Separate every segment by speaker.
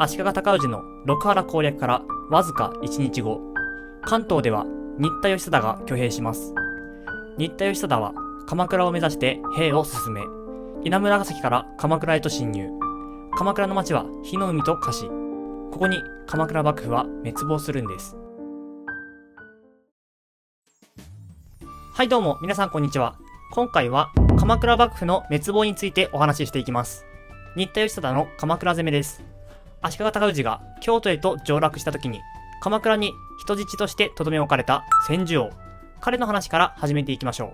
Speaker 1: 足利高氏の六波羅攻略からわずか1日後、関東では新田義貞が挙兵します。新田義貞は鎌倉を目指して兵を進め、稲村ヶ崎から鎌倉へと侵入。鎌倉の町は火の海と化し、ここに鎌倉幕府は滅亡するんです。はいどうも皆さんこんにちは。今回は鎌倉幕府の滅亡についてお話ししていきます。新田義貞の鎌倉攻めです。足利高氏が京都へと上洛した時に、鎌倉に人質として留め置かれた千住王、彼の話から始めていきましょう。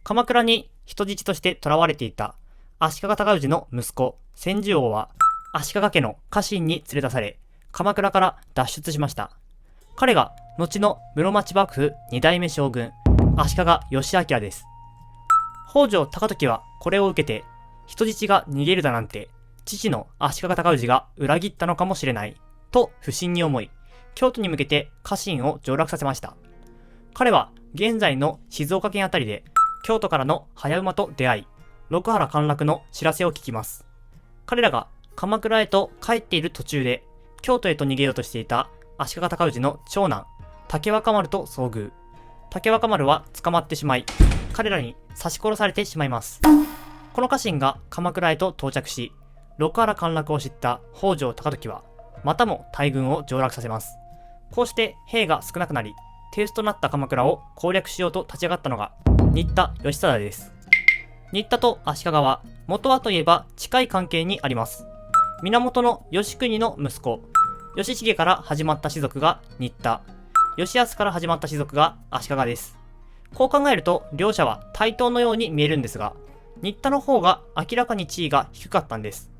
Speaker 1: 鎌倉に人質として囚われていた足利高氏の息子千住王は、足利家の家臣に連れ出され、鎌倉から脱出しました。彼が後の室町幕府2代目将軍足利義昭です。北条高時はこれを受けて、人質が逃げるだなんて父の足利高氏が裏切ったのかもしれないと不審に思い、京都に向けて家臣を上洛させました。彼は現在の静岡県あたりで京都からの早馬と出会い、六波羅陥落の知らせを聞きます。彼らが鎌倉へと帰っている途中で、京都へと逃げようとしていた足利高氏の長男竹若丸と遭遇。竹若丸は捕まってしまい、彼らに刺し殺されてしまいます。この家臣が鎌倉へと到着し、六波羅陥落を知った北条高時はまたも大軍を上洛させます。こうして兵が少なくなり、手薄となった鎌倉を攻略しようと立ち上がったのが新田義貞です。新田と足利は元はといえば近い関係にあります。源義国の息子義重から始まった氏族が新田、義康から始まった氏族が足利です。こう考えると両者は対等のように見えるんですが、新田の方が明らかに地位が低かったんです。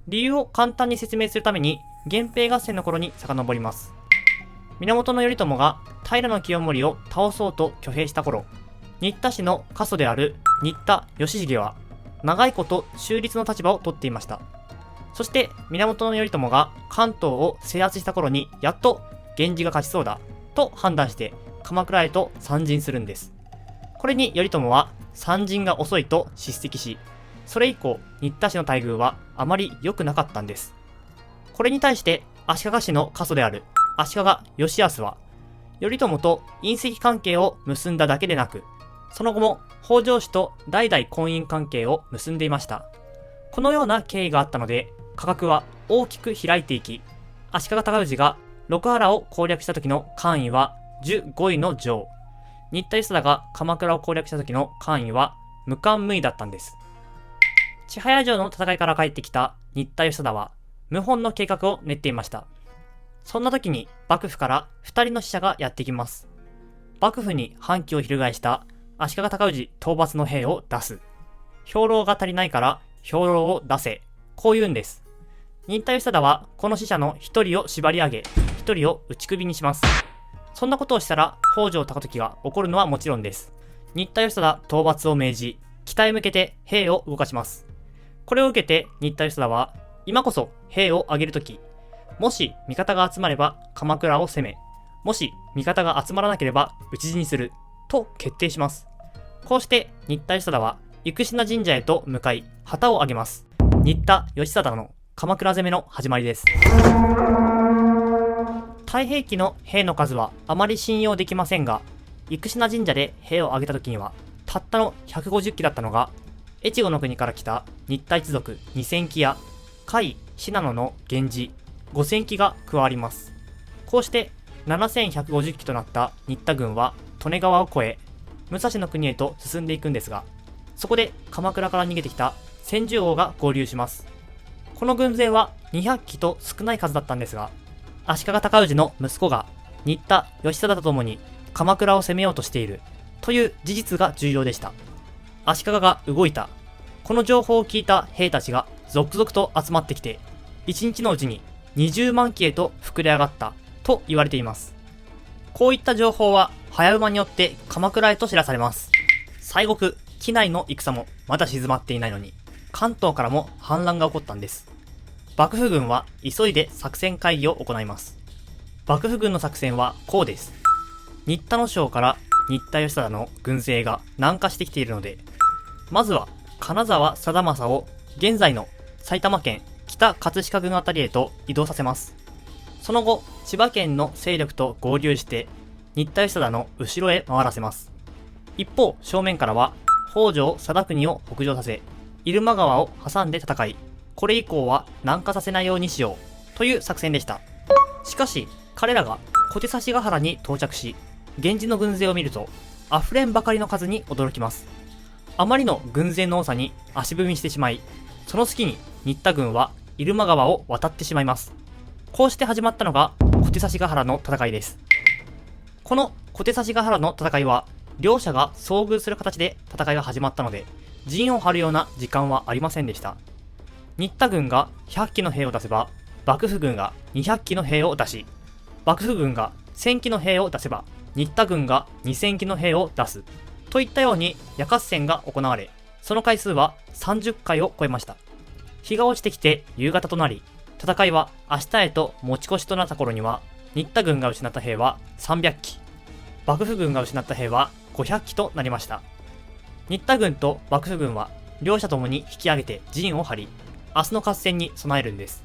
Speaker 1: 理由を簡単に説明するために源平合戦の頃に遡ります。源頼朝が平清盛を倒そうと挙兵した頃、新田氏の家祖である新田義重は長いこと中立の立場を取っていました。そして源頼朝が関東を制圧した頃に、やっと源氏が勝ちそうだと判断して鎌倉へと参陣するんです。これに頼朝は参陣が遅いと叱責し、それ以降新田氏の待遇はあまり良くなかったんです。これに対して足利氏の家祖である足利義康は、頼朝と姻戚関係を結んだだけでなく、その後も北条氏と代々婚姻関係を結んでいました。このような経緯があったので、価格は大きく開いていき、足利高氏が六波羅を攻略した時の官位は15位の上、新田義貞が鎌倉を攻略した時の官位は無冠無位だったんです。千早城の戦いから帰ってきた新田義貞は謀反の計画を練っていました。そんな時に幕府から2人の使者がやってきます。幕府に反旗を翻した足利高氏討伐の兵を出す。兵糧が足りないから兵糧を出せ。こう言うんです。新田義貞はこの使者の1人を縛り上げ、1人を打ち首にします。そんなことをしたら北条高時が怒るのはもちろんです。新田義貞討伐を命じ、北へ向けて兵を動かします。これを受けて新田義貞は、今こそ兵を挙げるとき、もし味方が集まれば鎌倉を攻め、もし味方が集まらなければ討ち死にすると決定します。こうして新田義貞は生品神社へと向かい旗を挙げます。新田義貞の鎌倉攻めの始まりです。太平記の兵の数はあまり信用できませんが、生品神社で兵を挙げた時にはたったの150騎だったのが、越後の国から来た新田一族2000騎や甲斐信濃の源氏5000騎が加わります。こうして7150騎となった新田軍は利根川を越え、武蔵の国へと進んでいくんですが、そこで鎌倉から逃げてきた千住王が合流します。この軍勢は200騎と少ない数だったんですが、足利高氏の息子が新田義貞と共に鎌倉を攻めようとしているという事実が重要でした。足利が動いた。この情報を聞いた兵たちが続々と集まってきて、1日のうちに20万騎へと膨れ上がったと言われています。こういった情報は早馬によって鎌倉へと知らされます。西国、畿内の戦もまだ静まっていないのに、関東からも反乱が起こったんです。幕府軍は急いで作戦会議を行います。幕府軍の作戦はこうです。新田の省から新田義貞の軍勢が南下してきているので、まずは金沢貞政を現在の埼玉県北葛飾郡あたりへと移動させます。その後、千葉県の勢力と合流して、新田義貞の後ろへ回らせます。一方、正面からは、北条貞国を北上させ、入間川を挟んで戦い、これ以降は南下させないようにしよう、という作戦でした。しかし、彼らが小手指ヶ原に到着し、源氏の軍勢を見ると、溢れんばかりの数に驚きます。あまりの軍勢の多さに足踏みしてしまい、その隙に新田軍は入間川を渡ってしまいます。こうして始まったのが小手指ヶ原の戦いです。この小手指ヶ原の戦いは、両者が遭遇する形で戦いが始まったので、陣を張るような時間はありませんでした。新田軍が100機の兵を出せば、幕府軍が200機の兵を出し、幕府軍が1000機の兵を出せば、新田軍が2000機の兵を出す。といったように夜合戦が行われ、その回数は30回を超えました。日が落ちてきて夕方となり、戦いは明日へと持ち越しとなった頃には、新田軍が失った兵は300機、幕府軍が失った兵は500機となりました。新田軍と幕府軍は両者ともに引き上げて陣を張り、明日の合戦に備えるんです。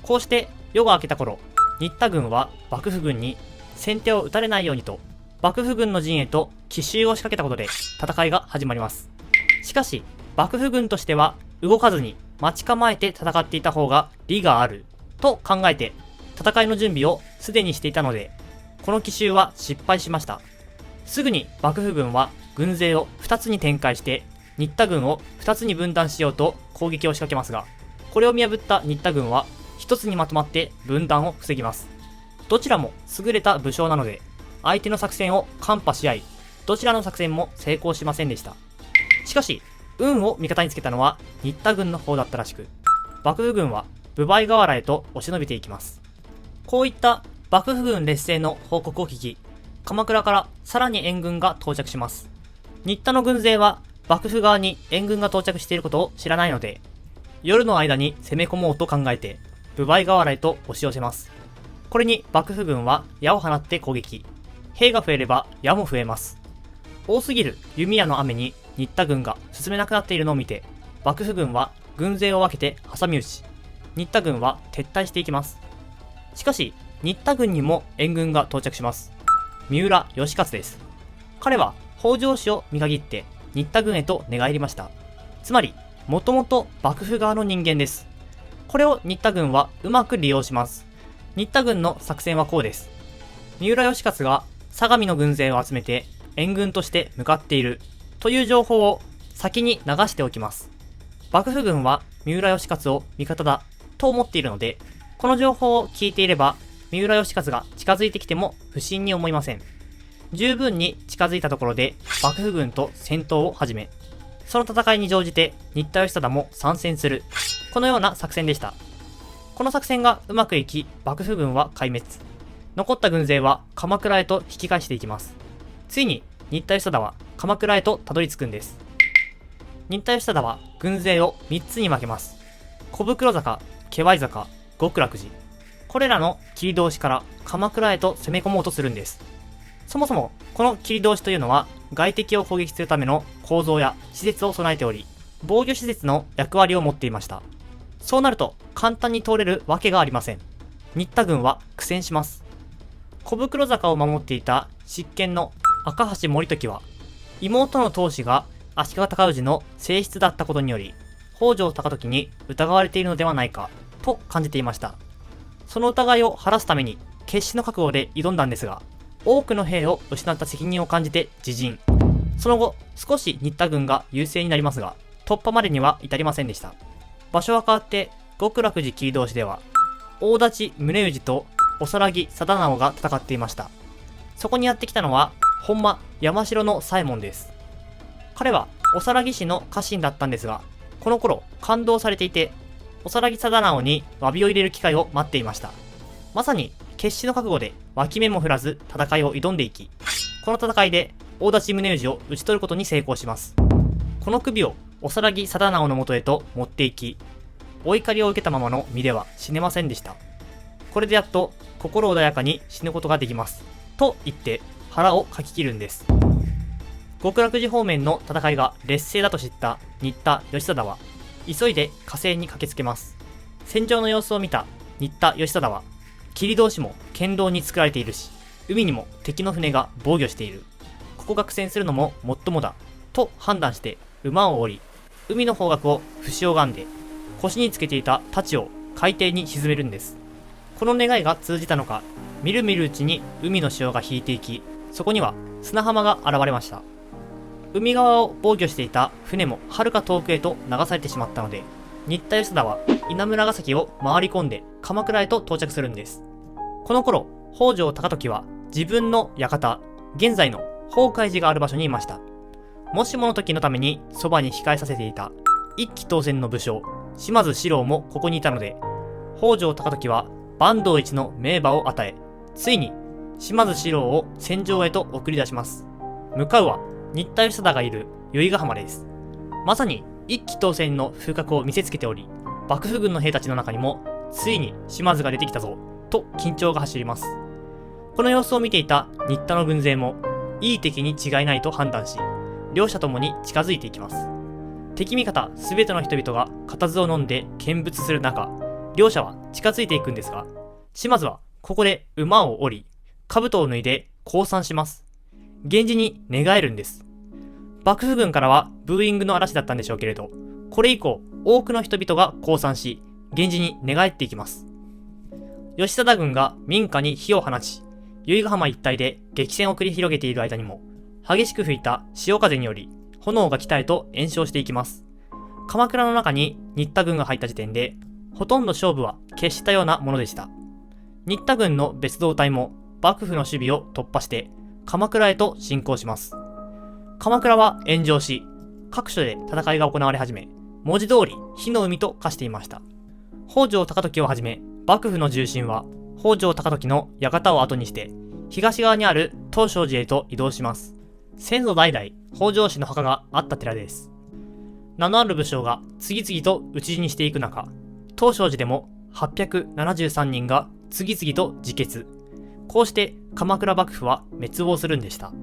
Speaker 1: こうして夜が明けた頃、新田軍は幕府軍に先手を打たれないようにと、幕府軍の陣へと奇襲を仕掛けたことで戦いが始まります。しかし、幕府軍としては動かずに待ち構えて戦っていた方が利があると考えて、戦いの準備をすでにしていたので、この奇襲は失敗しました。すぐに幕府軍は軍勢を2つに展開して、新田軍を2つに分断しようと攻撃を仕掛けますが、これを見破った新田軍は1つにまとまって分断を防ぎます。どちらも優れた武将なので、相手の作戦を看破し合い、どちらの作戦も成功しませんでした。しかし、運を味方につけたのは新田軍の方だったらしく、幕府軍は分倍河原へと押し伸びていきます。こういった幕府軍劣勢の報告を聞き、鎌倉からさらに援軍が到着します。新田の軍勢は幕府側に援軍が到着していることを知らないので、夜の間に攻め込もうと考えて、分倍河原へと押し寄せます。これに幕府軍は矢を放って攻撃。兵が増えれば矢も増えます。多すぎる弓矢の雨に新田軍が進めなくなっているのを見て、幕府軍は軍勢を分けて挟み撃ち、新田軍は撤退していきます。しかし、新田軍にも援軍が到着します。三浦義勝です。彼は北条氏を見限って新田軍へと寝返りました。つまり、もともと幕府側の人間です。これを新田軍はうまく利用します。新田軍の作戦はこうです。三浦義勝が相模の軍勢を集めて援軍として向かっているという情報を先に流しておきます。幕府軍は三浦義勝を味方だと思っているので、この情報を聞いていれば三浦義勝が近づいてきても不審に思いません。十分に近づいたところで幕府軍と戦闘を始め、その戦いに乗じて新田義貞も参戦する、このような作戦でした。この作戦がうまくいき、幕府軍は壊滅。残った軍勢は鎌倉へと引き返していきます。ついに新田義貞は鎌倉へとたどり着くんです。新田義貞は軍勢を3つに分けます。小袋坂、気配坂、極楽寺。これらの切り通しから鎌倉へと攻め込もうとするんです。そもそもこの切り通しというのは外敵を攻撃するための構造や施設を備えており、防御施設の役割を持っていました。そうなると簡単に通れるわけがありません。新田軍は苦戦します。小袋坂を守っていた執権の赤橋盛時は、妹の当主が足利高氏の正室だったことにより、北条高時に疑われているのではないかと感じていました。その疑いを晴らすために決死の覚悟で挑んだんですが、多くの兵を失った責任を感じて自陣。その後、少し新田軍が優勢になりますが、突破までには至りませんでした。場所は変わって極楽寺切通しでは、大立宗氏と小皿木貞直が戦っていました。そこにやってきたのは本間山城の左衛門です。彼は小皿木氏の家臣だったんですが、この頃感動されていて、小皿木貞直に詫びを入れる機会を待っていました。まさに決死の覚悟で脇目も振らず戦いを挑んでいき、この戦いで大立宗氏を討ち取ることに成功します。この首を小皿木貞直の元へと持っていき、お怒りを受けたままの身では死ねませんでした。これでやっと心穏やかに死ぬことができます。と言って腹をかき切るんです。極楽寺方面の戦いが劣勢だと知った新田義貞は、急いで火星に駆けつけます。戦場の様子を見た新田義貞は、切通しも堅牢に作られているし、海にも敵の船が防御している。ここが苦戦するのももっともだ、と判断して馬を降り、海の方角を節を拝んで、腰につけていた太刀を海底に沈めるんです。この願いが通じたのか、みるみるうちに海の潮が引いていき、そこには砂浜が現れました。海側を防御していた船もはるか遠くへと流されてしまったので、新田義貞は稲村ヶ崎を回り込んで鎌倉へと到着するんです。この頃、北条高時は自分の館、現在の法海寺がある場所にいました。もしもの時のためにそばに控えさせていた一騎当選の武将、島津四郎もここにいたので、北条高時は坂東一の名馬を与え、ついに島津四郎を戦場へと送り出します。向かうは新田義貞がいる由比ヶ浜です。まさに一騎当選の風格を見せつけており、幕府軍の兵たちの中にもついに島津が出てきたぞと緊張が走ります。この様子を見ていた新田の軍勢もいい敵に違いないと判断し、両者ともに近づいていきます。敵味方すべての人々が固唾を飲んで見物する中、両者は近づいていくんですが、島津はここで馬を降り、兜を脱いで降参します。源氏に寝返るんです。幕府軍からはブーイングの嵐だったんでしょうけれど、これ以降多くの人々が降参し、源氏に寝返っていきます。義貞軍が民家に火を放ち、由比ヶ浜一帯で激戦を繰り広げている間にも、激しく吹いた潮風により炎が北へと延焼していきます。鎌倉の中に新田軍が入った時点で、ほとんど勝負は決したようなものでした。新田軍の別動隊も幕府の守備を突破して鎌倉へと進行します。鎌倉は炎上し、各所で戦いが行われ始め、文字通り火の海と化していました。北条高時をはじめ、幕府の重臣は北条高時の館を後にして、東側にある東照寺へと移動します。先祖代々北条氏の墓があった寺です。名のある武将が次々と討ち死にしていく中、東照寺でも873人が次々と自決。こうして鎌倉幕府は滅亡するんでした。